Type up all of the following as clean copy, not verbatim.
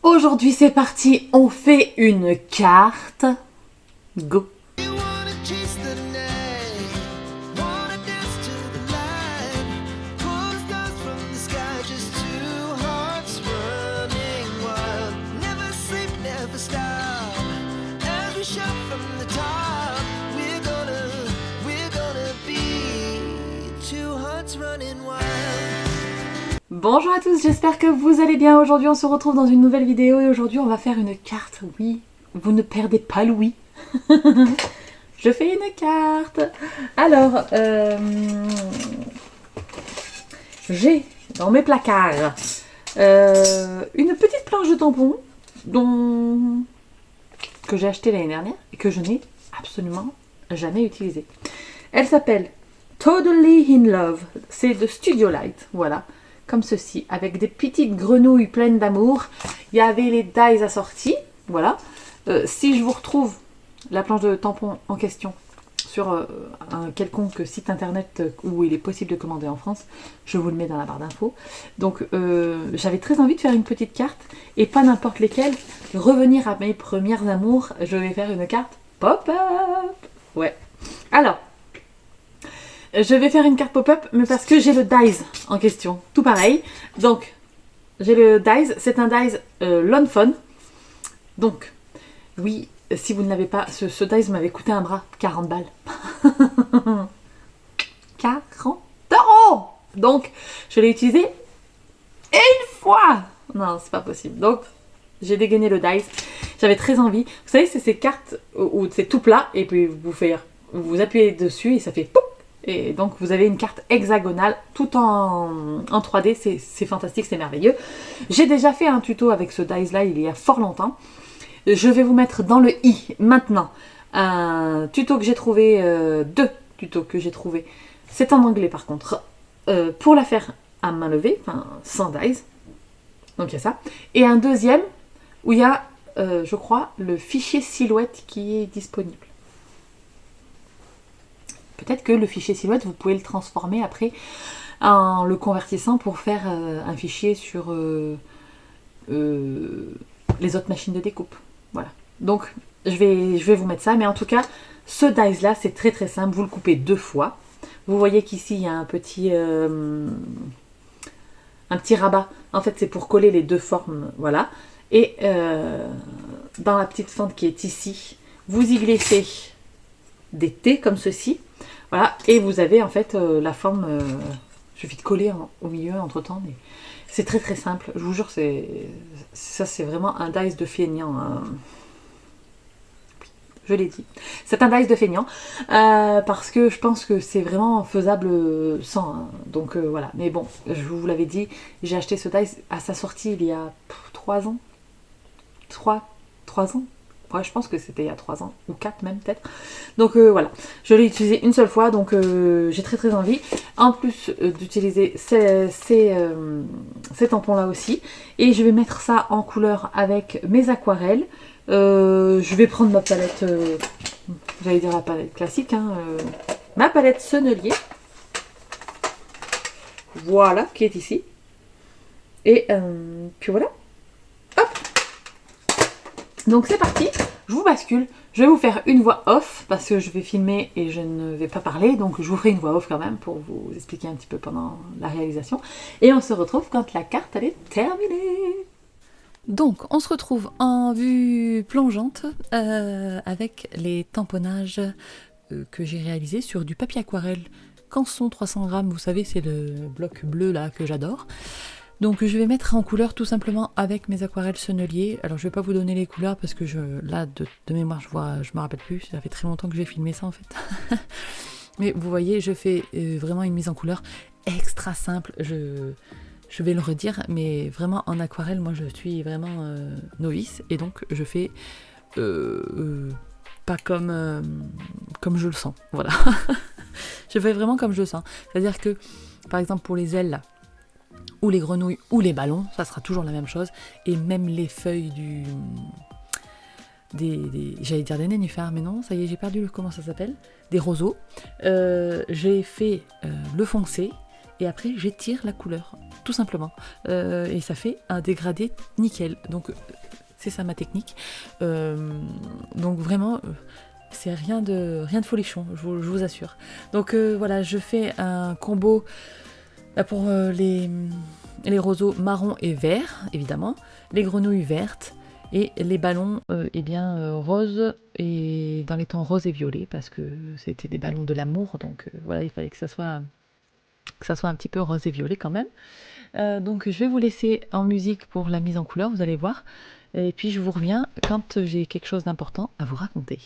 Aujourd'hui c'est parti, on fait une carte. Go. Bonjour à tous, j'espère que vous allez bien. Aujourd'hui on se retrouve dans une nouvelle vidéo et aujourd'hui on va faire une carte. Oui, vous ne perdez pas Louis. Je fais une carte. Alors, j'ai dans mes placards une petite planche de tampons que j'ai acheté l'année dernière et que je n'ai absolument jamais utilisée. Elle s'appelle Totally in Love. C'est de Studio Light, voilà. Comme ceci, avec des petites grenouilles pleines d'amour. Il y avait les dies assortis, voilà. Si je vous retrouve la planche de tampons en question sur un quelconque site internet où il est possible de commander en France, je vous le mets dans la barre d'infos. Donc j'avais très envie de faire une petite carte, et pas n'importe lesquelles, revenir à mes premières amours. Je vais faire une carte pop-up. Ouais. Alors, je vais faire une carte pop-up, mais parce que j'ai le dies en question. Tout pareil. Donc, j'ai le dies. C'est un dies Lawn Fun. Donc, oui, si vous ne l'avez pas, ce dies m'avait coûté un bras. 40 balles. 40 €. Donc, je l'ai utilisé une fois. Non, c'est pas possible. Donc, j'ai dégainé le dies. J'avais très envie. Vous savez, c'est ces cartes où c'est tout plat, et puis vous appuyez dessus et ça fait pop. Et donc vous avez une carte hexagonale tout en 3D, c'est fantastique, c'est merveilleux. J'ai déjà fait un tuto avec ce dies là il y a fort longtemps. Je vais vous mettre dans le i maintenant un tuto que j'ai trouvé, deux tutos que j'ai trouvé. C'est en anglais par contre, pour la faire à main levée, enfin sans dies. Donc il y a ça. Et un deuxième où il y a, je crois, le fichier silhouette qui est disponible. Peut-être que le fichier silhouette, vous pouvez le transformer après en le convertissant pour faire un fichier sur les autres machines de découpe. Voilà. Donc, je vais vous mettre ça. Mais en tout cas, ce dies-là, c'est très très simple. Vous le coupez deux fois. Vous voyez qu'ici, il y a un petit rabat. En fait, c'est pour coller les deux formes. Voilà. Et dans la petite fente qui est ici, vous y glissez des T comme ceci. Voilà, et vous avez en fait la forme, il suffit de coller au milieu entre temps, mais c'est très très simple, je vous jure, ça c'est vraiment un dies de feignant, hein. Je l'ai dit, c'est un dies de feignant, parce que je pense que c'est vraiment faisable sans, hein. Donc voilà, mais bon, je vous l'avais dit, j'ai acheté ce dies à sa sortie il y a 3 ans, 3 ans. Ouais, je pense que c'était il y a 3 ans, ou 4 même peut-être. Donc voilà, je l'ai utilisé une seule fois, donc j'ai très très envie. En plus d'utiliser ces tampons-là aussi. Et je vais mettre ça en couleur avec mes aquarelles. Je vais prendre ma palette, j'allais dire la palette classique, hein, ma palette Sennelier. Voilà, qui est ici. Et puis voilà. Hop! Donc c'est parti, je vous bascule, je vais vous faire une voix off parce que je vais filmer et je ne vais pas parler, donc je vous ferai une voix off quand même pour vous expliquer un petit peu pendant la réalisation. Et on se retrouve quand la carte elle est terminée. Donc on se retrouve en vue plongeante avec les tamponnages que j'ai réalisés sur du papier aquarelle Canson 300 grammes, vous savez c'est le bloc bleu là que j'adore. Donc je vais mettre en couleur tout simplement avec mes aquarelles Sennelier. Alors je vais pas vous donner les couleurs parce que là de mémoire je me rappelle plus, ça fait très longtemps que j'ai filmé ça en fait. Mais vous voyez, je fais vraiment une mise en couleur extra simple. Je vais le redire, mais vraiment en aquarelle, moi je suis vraiment novice et donc je fais pas comme je le sens. Voilà. Je fais vraiment comme je le sens. C'est-à-dire que par exemple pour les ailes là, ou les grenouilles, ou les ballons, ça sera toujours la même chose. Et même les feuilles j'allais dire des nénuphars, mais non, ça y est, j'ai perdu comment ça s'appelle. Des roseaux. J'ai fait le foncé, et après j'étire la couleur, tout simplement. Et ça fait un dégradé nickel. Donc c'est ça ma technique. Donc vraiment, c'est rien de folichon, je vous assure. Donc voilà, je fais un combo pour les roseaux marron et vert, évidemment, les grenouilles vertes et les ballons roses et dans les tons rose et violet parce que c'était des ballons de l'amour, donc voilà, il fallait que ça soit un petit peu rose et violet quand même. Donc je vais vous laisser en musique pour la mise en couleur, vous allez voir. Et puis je vous reviens quand j'ai quelque chose d'important à vous raconter.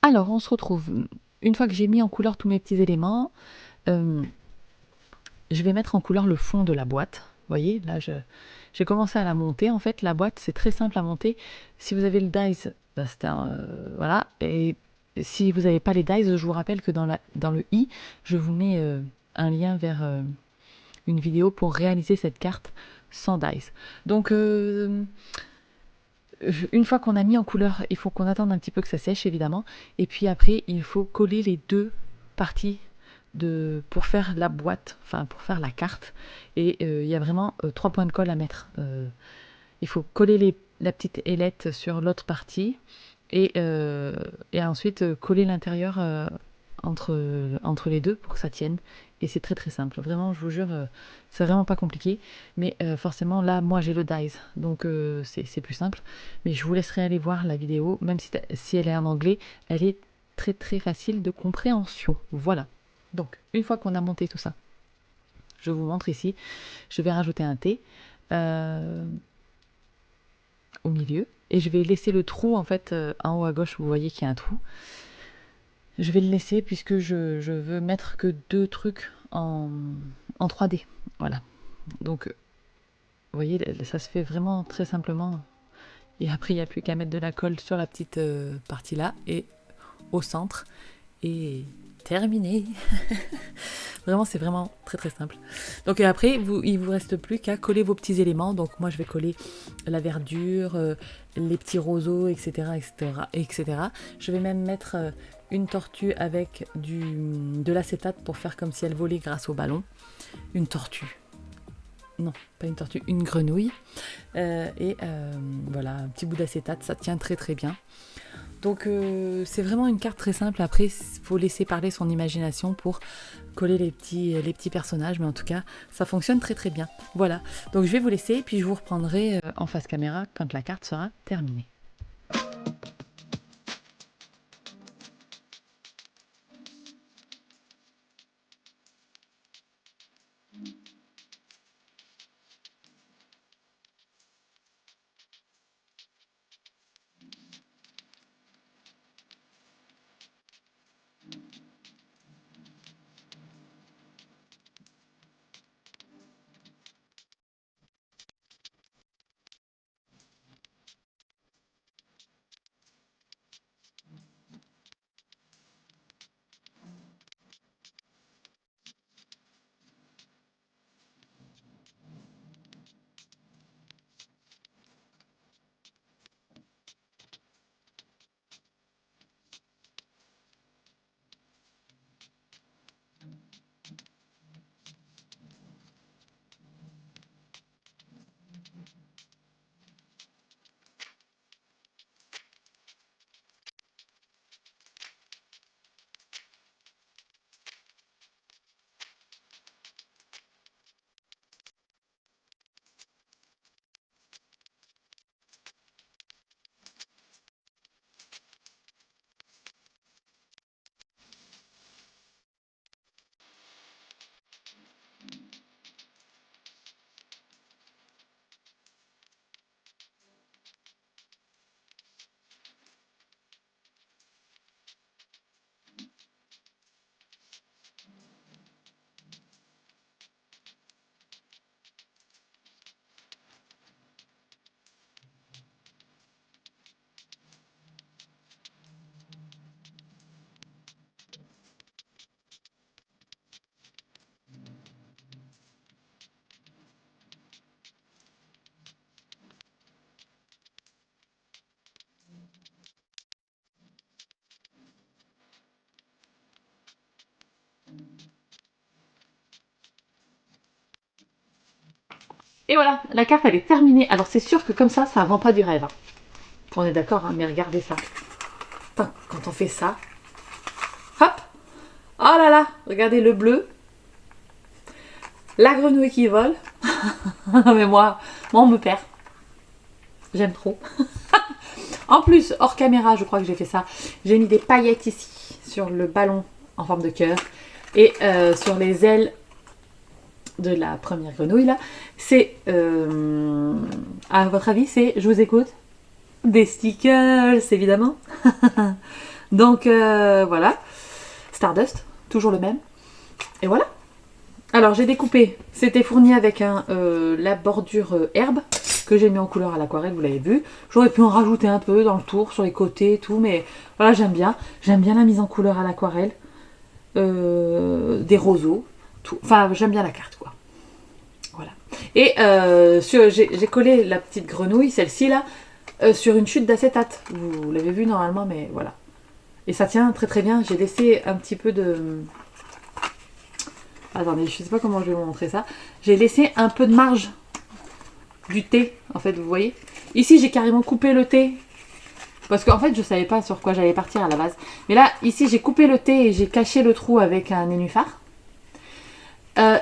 Alors, on se retrouve une fois que j'ai mis en couleur tous mes petits éléments. euh, je vais mettre en couleur le fond de la boîte. Vous voyez, là, j'ai commencé à la monter. En fait, la boîte, c'est très simple à monter. Si vous avez le dies, bah, voilà. Et si vous n'avez pas les dies, je vous rappelle que dans le i, je vous mets un lien vers une vidéo pour réaliser cette carte sans dice. Donc, une fois qu'on a mis en couleur, il faut qu'on attende un petit peu que ça sèche, évidemment. Et puis après, il faut coller les deux parties pour faire la boîte, enfin pour faire la carte. Et il y a vraiment 3 points de colle à mettre. Il faut coller la petite ailette sur l'autre partie et ensuite coller l'intérieur entre les deux pour que ça tienne. Et c'est très très simple. Vraiment, je vous jure, c'est vraiment pas compliqué. Mais forcément, là, moi j'ai le dies, donc c'est plus simple. Mais je vous laisserai aller voir la vidéo, même si elle est en anglais, elle est très très facile de compréhension. Voilà. Donc, une fois qu'on a monté tout ça, je vous montre ici. Je vais rajouter un T au milieu. Et je vais laisser le trou, en fait, en haut à gauche, vous voyez qu'il y a un trou. Je vais le laisser puisque je veux mettre que 2 trucs en 3D. Voilà. Donc, vous voyez, ça se fait vraiment très simplement. Et après, il n'y a plus qu'à mettre de la colle sur la petite partie là et au centre. Et terminé. Vraiment, c'est vraiment très très simple. Donc après, il vous reste plus qu'à coller vos petits éléments. Donc moi, je vais coller la verdure, les petits roseaux, etc., etc., etc. Je vais même mettre une tortue avec de l'acétate pour faire comme si elle volait grâce au ballon. Une tortue. Non, pas une tortue, une grenouille. Voilà, un petit bout d'acétate, ça tient très très bien. Donc c'est vraiment une carte très simple. Après, il faut laisser parler son imagination pour coller les petits personnages. Mais en tout cas, ça fonctionne très très bien. Voilà. Donc je vais vous laisser, puis je vous reprendrai en face caméra quand la carte sera terminée. Et voilà, la carte elle est terminée. Alors c'est sûr que comme ça vend pas du rêve. Hein. On est d'accord, hein, mais regardez ça. Putain, quand on fait ça, hop, oh là là, regardez le bleu, la grenouille qui vole. Mais moi on me perd. J'aime trop. En plus, hors caméra, je crois que j'ai fait ça. J'ai mis des paillettes ici sur le ballon en forme de cœur et sur les ailes de la première grenouille là. C'est, à votre avis, je vous écoute, des stickers évidemment. Donc voilà, Stardust, toujours le même. Et voilà. Alors j'ai découpé, c'était fourni avec la bordure herbe que j'ai mis en couleur à l'aquarelle, vous l'avez vu. J'aurais pu en rajouter un peu dans le tour, sur les côtés et tout, mais voilà, j'aime bien. J'aime bien la mise en couleur à l'aquarelle, des roseaux, tout. Enfin, j'aime bien la carte, quoi. Voilà. Et j'ai collé la petite grenouille, celle-ci là, sur une chute d'acétate. Vous l'avez vu normalement, mais voilà. Et ça tient très très bien. J'ai laissé un petit peu de... Attendez, je sais pas comment je vais vous montrer ça. J'ai laissé un peu de marge du thé, en fait, vous voyez. Ici, j'ai carrément coupé le thé. Parce qu'en fait, je savais pas sur quoi j'allais partir à la base. Mais là, ici, j'ai coupé le thé et j'ai caché le trou avec un nénuphar.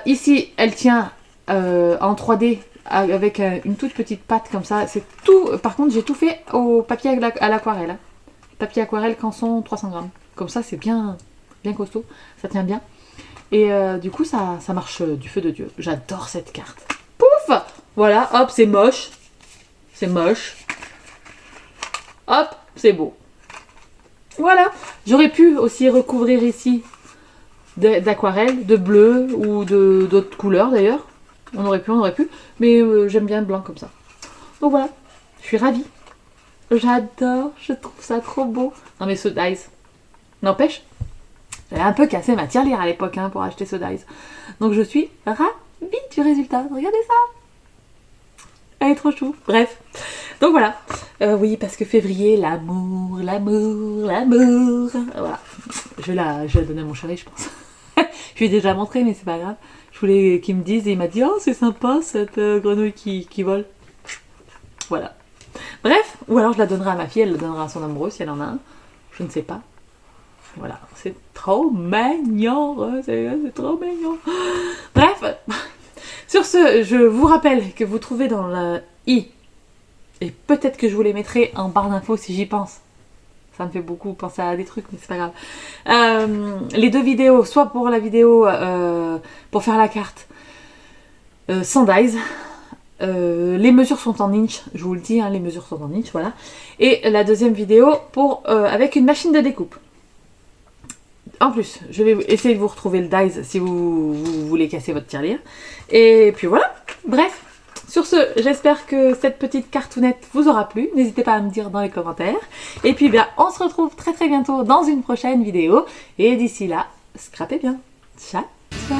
Ici, elle tient en 3D avec une toute petite patte comme ça. C'est tout. Par contre, j'ai tout fait au papier à l'aquarelle. Papier aquarelle Canson 300 grammes. Comme ça, c'est bien, bien costaud. Ça tient bien. Et du coup, ça marche du feu de Dieu. J'adore cette carte. Pouf! Voilà, hop, c'est moche. C'est moche. Hop, c'est beau. Voilà. J'aurais pu aussi recouvrir ici d'aquarelle, de bleu ou d'autres couleurs d'ailleurs. On aurait pu. Mais j'aime bien le blanc comme ça. Donc voilà, je suis ravie. J'adore, je trouve ça trop beau. Non mais ce dice, n'empêche, j'avais un peu cassé ma tirelire à l'époque pour acheter ce dice. Donc je suis ravie du résultat. Regardez ça. Elle est trop chou. Bref. Donc voilà. Oui, parce que février, l'amour. Voilà. Je vais la donner à mon chéri, je pense. Je lui ai déjà montré, mais c'est pas grave. Je voulais qu'il me dise et il m'a dit oh, c'est sympa cette grenouille qui vole. Voilà. Bref, ou alors je la donnerai à ma fille, elle la donnera à son amoureux si elle en a un. Je ne sais pas. Voilà, c'est trop mignon, c'est trop mignon. Bref, sur ce, je vous rappelle que vous trouvez dans le i, et peut-être que je vous les mettrai en barre d'infos si j'y pense. Ça me fait beaucoup penser à des trucs, mais c'est pas grave. Les deux vidéos, soit pour la vidéo pour faire la carte sans dies. Les mesures sont en inch, je vous le dis, les mesures sont en inch, voilà. Et la deuxième vidéo avec une machine de découpe. En plus, je vais essayer de vous retrouver le dies si vous voulez casser votre tirelire. Et puis voilà, bref. Sur ce, j'espère que cette petite cartoonette vous aura plu. N'hésitez pas à me dire dans les commentaires. Et puis bien, on se retrouve très très bientôt dans une prochaine vidéo. Et d'ici là, scrapez bien. Ciao, ciao.